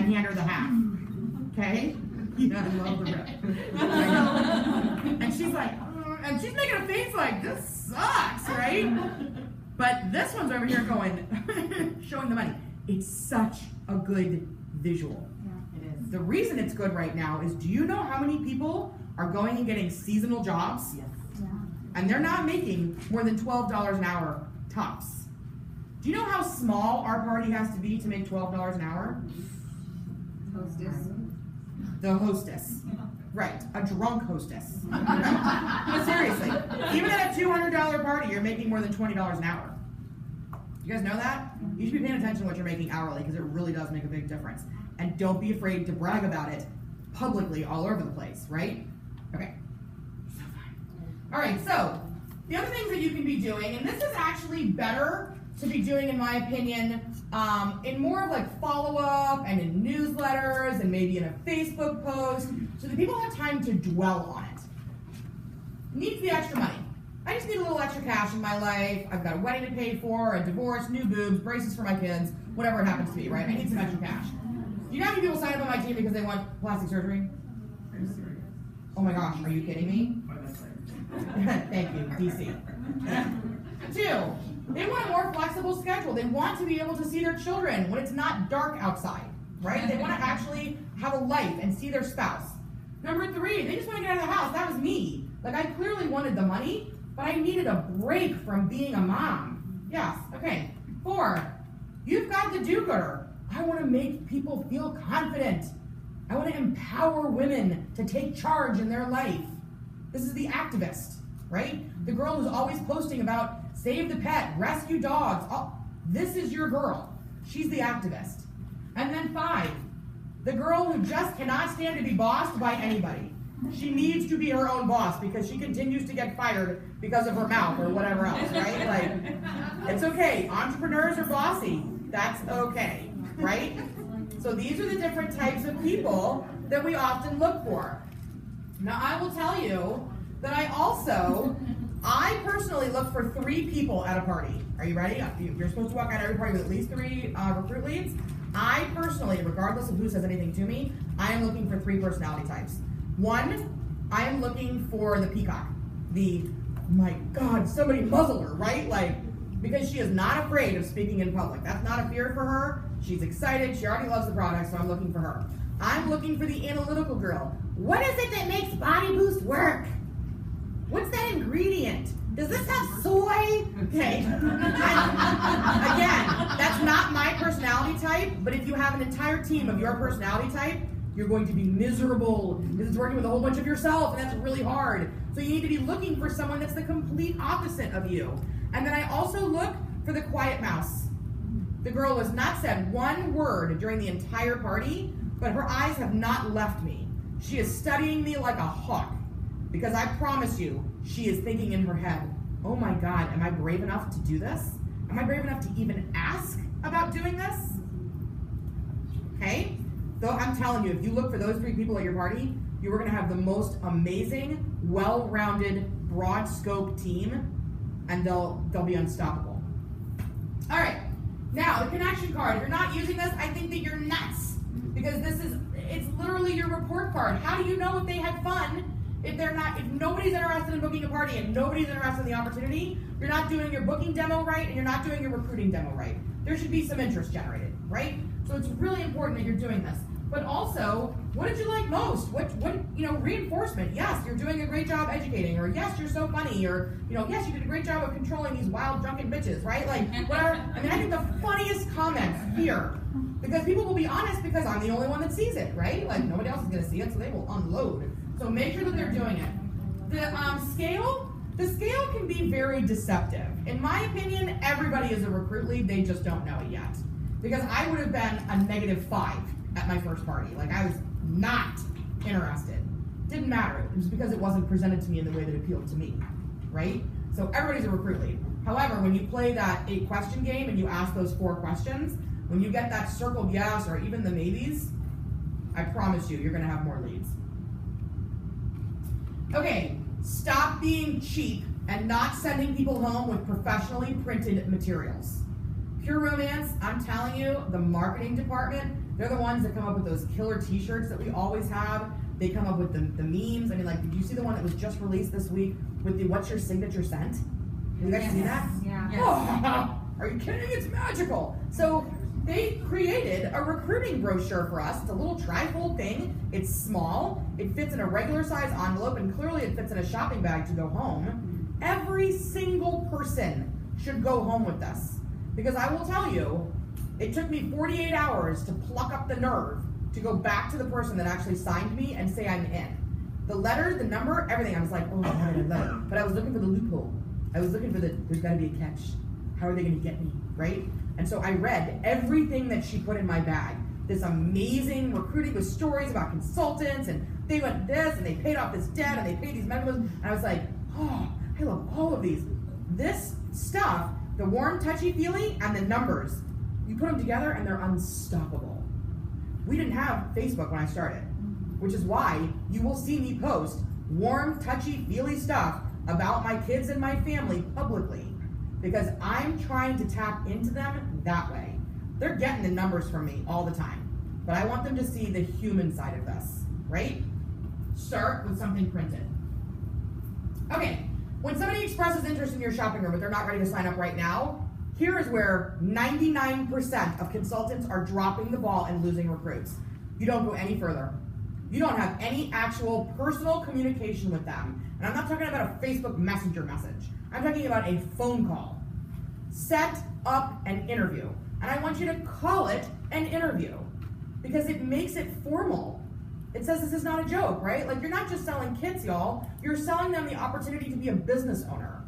and hand her the half. Okay? Yeah, I love the rip. And she's like, and she's making a face like, this sucks, right? But this one's over here going, showing the money. It's such a good visual. Yeah, it is. The reason it's good right now is, do you know how many people are going and getting seasonal jobs? Yes. Yeah. And they're not making more than $12 an hour tops. Do you know how small our party has to be to make $12 an hour? Hostess. The hostess. Right, a drunk hostess. But seriously, even at a $200 party, you're making more than $20 an hour. You guys know that? You should be paying attention to what you're making hourly, because it really does make a big difference. And don't be afraid to brag about it publicly all over the place, right? Okay. All right, so the other things that you can be doing, and this is actually better to be doing, in my opinion, in more of like follow-up and in newsletters and maybe in a Facebook post, so that people have time to dwell on it. Needs the extra money. I just need a little extra cash in my life. I've got a wedding to pay for, a divorce, new boobs, braces for my kids, whatever it happens to be, right? I need some extra cash. Do you know how many people sign up on my team because they want plastic surgery? Are you serious? Oh my gosh, are you kidding me? Thank you, DC. 2, they want a more flexible schedule. They want to be able to see their children when it's not dark outside, right? They want to actually have a life and see their spouse. Number 3, they just want to get out of the house. That was me. Like, I clearly wanted the money, but I needed a break from being a mom. Yes, okay. 4, you've got the do-gooder. I want to make people feel confident. I want to empower women to take charge in their life. This is the activist, right? The girl who's always posting about save the pet, rescue dogs. Oh, this is your girl. She's the activist. And then 5, the girl who just cannot stand to be bossed by anybody. She needs to be her own boss because she continues to get fired because of her mouth or whatever else, right? Like, it's okay. Entrepreneurs are bossy. That's okay, right? So these are the different types of people that we often look for. Now, I will tell you that I personally look for 3 people at a party. Are you ready? You're supposed to walk out of every party with at least 3 recruit leads. I personally, regardless of who says anything to me, I am looking for 3 personality types. 1, I am looking for the peacock. The, oh my God, somebody muzzle her, right? Like, because she is not afraid of speaking in public. That's not a fear for her. She's excited. She already loves the product, so I'm looking for her. I'm looking for the analytical girl. What is it that makes Body Boost work? What's that ingredient? Does this have soy? Okay. Again, that's not my personality type, but if you have an entire team of your personality type, you're going to be miserable because it's working with a whole bunch of yourself, and that's really hard. So you need to be looking for someone that's the complete opposite of you. And then I also look for the quiet mouse. The girl has not said one word during the entire party, but her eyes have not left me. She is studying me like a hawk, because I promise you, she is thinking in her head, oh my God, am I brave enough to do this? Am I brave enough to even ask about doing this? Okay? So I'm telling you, if you look for those 3 people at your party, you are going to have the most amazing, well-rounded, broad scope team, and they'll be unstoppable. All right, now the connection card. If you're not using this, I think that you're nuts, because it's literally your report card. How do you know if they had fun? If nobody's interested in booking a party and nobody's interested in the opportunity, you're not doing your booking demo right and you're not doing your recruiting demo right. There should be some interest generated, right? So it's really important that you're doing this. But also, what did you like most? What reinforcement. Yes, you're doing a great job educating, or yes, you're so funny, or yes, you did a great job of controlling these wild drunken bitches, right? Like, whatever. I mean, I think the funniest comments here, because people will be honest because I'm the only one that sees it, right? Like, nobody else is gonna see it, so they will unload. So make sure that they're doing it. The scale can be very deceptive. In my opinion, everybody is a recruit lead, they just don't know it yet. Because I would have been a -5 at my first party. Like, I was not interested. Didn't matter. It was because it wasn't presented to me in the way that appealed to me, right? So everybody's a recruit lead. However, when you play that 8-question game and you ask those 4 questions, when you get that circled yes or even the maybes, I promise you're gonna have more leads. Okay, stop being cheap and not sending people home with professionally printed materials. Pure Romance, I'm telling you, the marketing department They're the ones that come up with those killer t-shirts that we always have. They come up with the memes. I mean, like, did you see the one that was just released this week with the "What's your signature scent"? Did you guys see that? Yeah. Oh, are you kidding? It's magical. So they created a recruiting brochure for us. It's a little trifold thing. It's small. It fits in a regular size envelope, and clearly it fits in a shopping bag to go home. Every single person should go home with this. Because I will tell you, it took me 48 hours to pluck up the nerve to go back to the person that actually signed me and say I'm in. The letter, the number, everything. I was like, oh, I got a letter. But I was looking for the loophole. I was looking for there's got to be a catch. How are they going to get me, right? And so I read everything that she put in my bag. This amazing recruiting with stories about consultants, and they went this, and they paid off this debt, and they paid these medical bills. And I was like, oh, I love all of these. This stuff, the warm, touchy-feely, and the numbers, you put them together, and they're unstoppable. We didn't have Facebook when I started, which is why you will see me post warm, touchy-feely stuff about my kids and my family publicly, because I'm trying to tap into them that way. They're getting the numbers from me all the time, but I want them to see the human side of this, right? Start with something printed. Okay, when somebody expresses interest in your shopping room but they're not ready to sign up right now, here is where 99% of consultants are dropping the ball and losing recruits. You don't go any further. You don't have any actual personal communication with them. And I'm not talking about a Facebook Messenger message. I'm talking about a phone call. Set up an interview. And I want you to call it an interview because it makes it formal. It says this is not a joke, right? Like, you're not just selling kits, y'all. You're selling them the opportunity to be a business owner.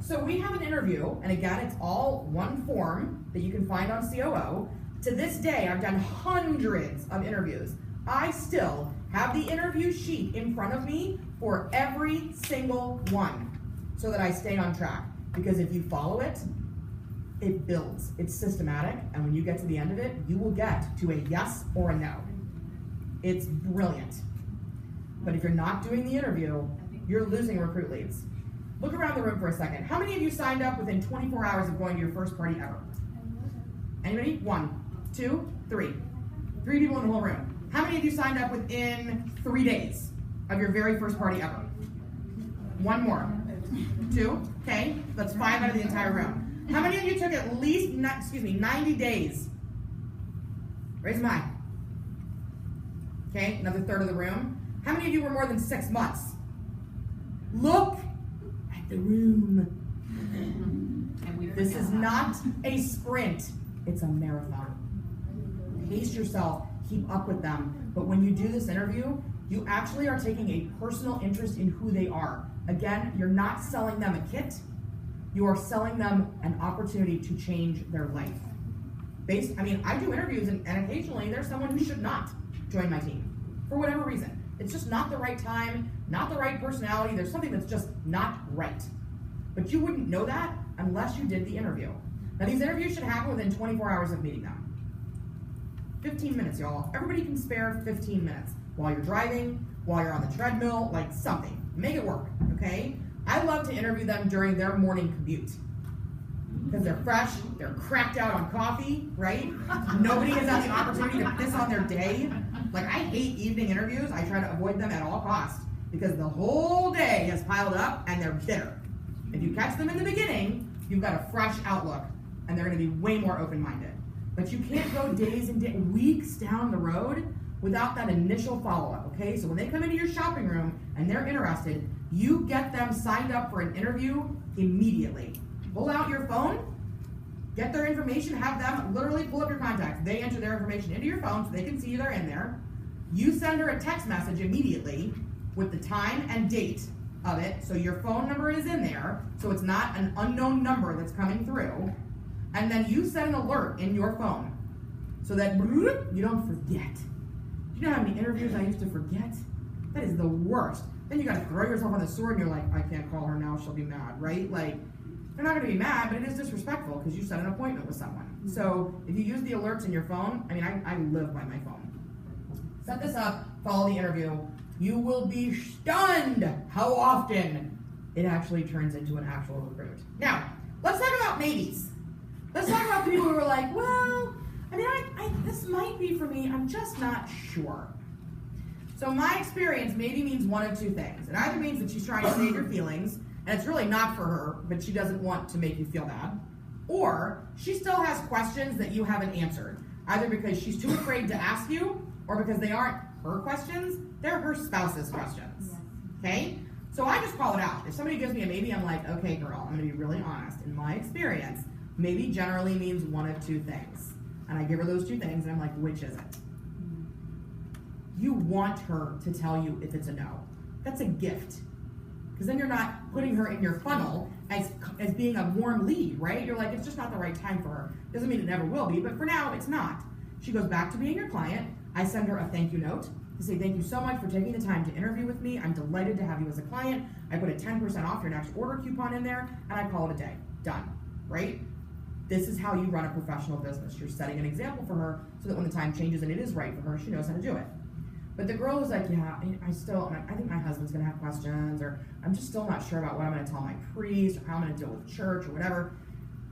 So we have an interview, and again, it's all one form that you can find on COO. To this day, I've done hundreds of interviews. I still have the interview sheet in front of me for every single one so that I stay on track. Because if you follow it, it builds. It's systematic, and when you get to the end of it, you will get to a yes or a no. It's brilliant. But if you're not doing the interview, you're losing recruit leads. Look around the room for a second. How many of you signed up within 24 hours of going to your first party ever? Anybody? 1, 2, 3. 3 people in the whole room. How many of you signed up within 3 days of your very first party ever? 1 more. 2. Okay, that's 5 out of the entire room. How many of you took at least 90 days? Raise them high. Okay, another third of the room. How many of you were more than 6 months? Look at the room. This is not a sprint, it's a marathon. Pace yourself, keep up with them. But when you do this interview, you actually are taking a personal interest in who they are. Again, you're not selling them a kit, you are selling them an opportunity to change their life. I do interviews and occasionally there's someone who should not join my team for whatever reason. It's just not the right time, not the right personality. There's something that's just not right. But you wouldn't know that unless you did the interview. Now, these interviews should happen within 24 hours of meeting them. 15 minutes, y'all. Everybody can spare 15 minutes while you're driving, while you're on the treadmill, like something. Make it work, okay? I love to interview them during their morning commute because they're fresh, they're cracked out on coffee, right? Nobody has had the opportunity to piss on their day. Like, I hate evening interviews. I try to avoid them at all costs because the whole day has piled up and they're bitter. If you catch them in the beginning, you've got a fresh outlook and they're going to be way more open-minded. But you can't go days and weeks down the road without that initial follow-up, okay? So when they come into your shopping room and they're interested, you get them signed up for an interview immediately. Pull out your phone, get their information, have them literally pull up your contacts. They enter their information into your phone so they can see they're in there. You send her a text message immediately with the time and date of it, so your phone number is in there, so it's not an unknown number that's coming through. And then you set an alert in your phone so that you don't forget. Do you know how many interviews I used to forget? That is the worst. Then you gotta throw yourself on the sword and you're like, I can't call her now, she'll be mad, right? Like, they're not gonna be mad, but it is disrespectful because you set an appointment with someone. So if you use the alerts in your phone, I live by my phone. Set this up, follow the interview. You will be stunned how often it actually turns into an actual recruit. Now, let's talk about maybes. Let's talk about people who are like, well, I mean, this might be for me, I'm just not sure. So my experience maybe means one of two things. It either means that she's trying to save your feelings, and it's really not for her, but she doesn't want to make you feel bad. Or she still has questions that you haven't answered, either because she's too afraid to ask you, or because they aren't her questions, they're her spouse's questions. Okay? So I just call it out. If somebody gives me a maybe, I'm like, okay, girl, I'm gonna be really honest. In my experience, maybe generally means one of two things. And I give her those two things, and I'm like, which is it? You want her to tell you if it's a no. That's a gift. Because then you're not putting her in your funnel as being a warm lead, right? You're like, it's just not the right time for her. Doesn't mean it never will be, but for now, it's not. She goes back to being your client. I send her a thank you note to say, thank you so much for taking the time to interview with me. I'm delighted to have you as a client. I put a 10% off your next order coupon in there, and I call it a day. Done, right? This is how you run a professional business. You're setting an example for her so that when the time changes and it is right for her, she knows how to do it. But the girl is like, yeah, I think my husband's gonna have questions, or I'm just still not sure about what I'm gonna tell my priest, or how I'm gonna deal with church, or whatever.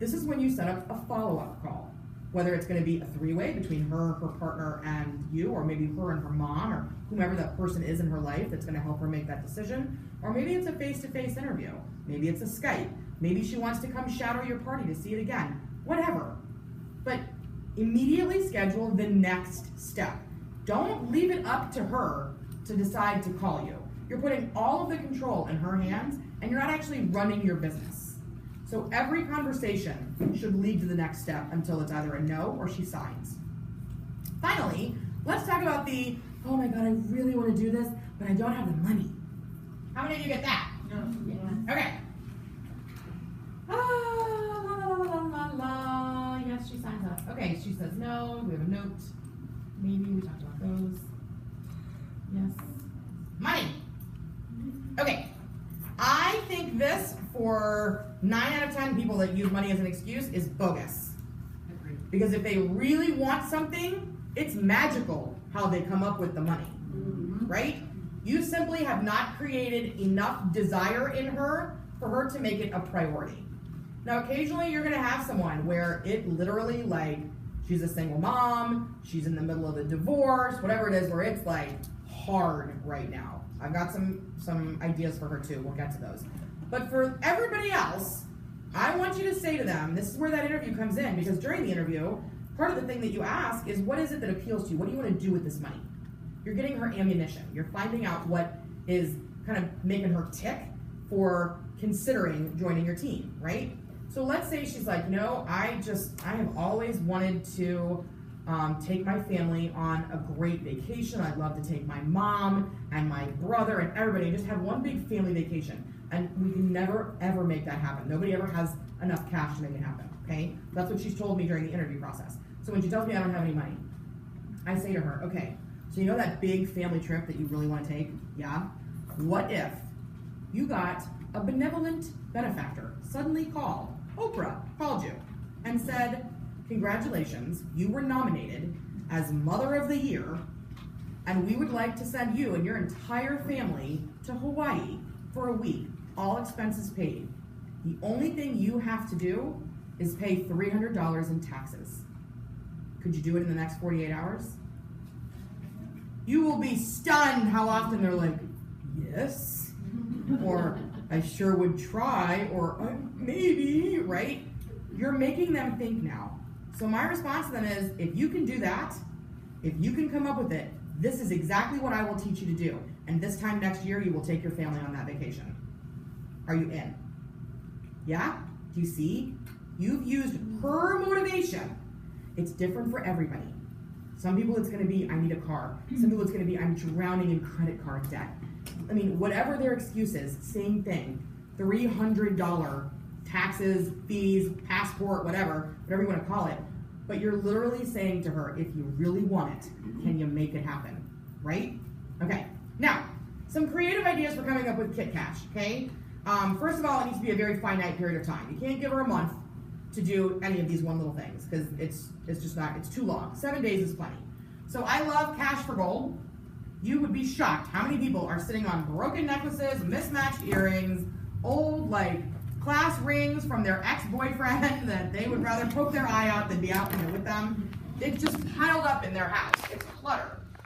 This is when you set up a follow-up call. Whether it's gonna be a three-way between her, her partner, and you, or maybe her and her mom, or whomever that person is in her life that's gonna help her make that decision. Or maybe it's a face-to-face interview. Maybe it's a Skype. Maybe she wants to come shadow your party to see it again. Whatever. But immediately schedule the next step. Don't leave it up to her to decide to call you. You're putting all of the control in her hands, and you're not actually running your business. So every conversation should lead to the next step until it's either a no or she signs. Finally, let's talk about the, oh my God, I really want to do this, but I don't have the money. How many of you get that? No. Yeah. Okay. Ah, la, la, la, la, la. Yes, she signs up. Okay, she says no. We have a note. Maybe we talked about those. Yes. Money. Okay. I think this, for 9 out of 10 people that use money as an excuse, is bogus. Agreed. Because if they really want something, it's magical how they come up with the money. Right? You simply have not created enough desire in her for her to make it a priority. Now, occasionally you're gonna have someone where it literally, like, she's a single mom, she's in the middle of a divorce, whatever it is, where it's like hard right now. I've got some ideas for her too, we'll get to those. But for everybody else, I want you to say to them, this is where that interview comes in, because during the interview, part of the thing that you ask is, what is it that appeals to you? What do you want to do with this money? You're getting her ammunition. You're finding out what is kind of making her tick for considering joining your team, right? So let's say she's like, no, I have always wanted to take my family on a great vacation. I'd love to take my mom and my brother and everybody and just have one big family vacation. And we can never, ever make that happen. Nobody ever has enough cash to make it happen, okay? That's what she's told me during the interview process. So when she tells me I don't have any money, I say to her, okay, so you know that big family trip that you really want to take? Yeah? What if you got a benevolent benefactor suddenly called, Oprah called you and said, congratulations, you were nominated as Mother of the Year, and we would like to send you and your entire family to Hawaii for a week, all expenses paid. The only thing you have to do is pay $300 in taxes. Could you do it in the next 48 hours? You will be stunned how often they're like, yes, or I sure would try, or maybe, right? You're making them think now. So my response to them is, if you can do that, if you can come up with it, this is exactly what I will teach you to do. And this time next year, you will take your family on that vacation. Are you in? Yeah? Do you see? You've used her motivation. It's different for everybody. Some people it's going to be, I need a car. Some people it's going to be, I'm drowning in credit card debt. I mean, whatever their excuse is, same thing. $300 taxes, fees, passport, whatever you want to call it. But you're literally saying to her, if you really want it, can you make it happen? Right? Okay. Now, some creative ideas for coming up with Kit Cash, okay? First of all, it needs to be a very finite period of time. You can't give her a month to do any of these one little things, because it's just not, it's too long. 7 days is plenty. So I love Cash for Gold. You would be shocked how many people are sitting on broken necklaces, mismatched earrings, old like class rings from their ex-boyfriend that they would rather poke their eye out than be out there with them. it's just piled up in their house. It's clutter.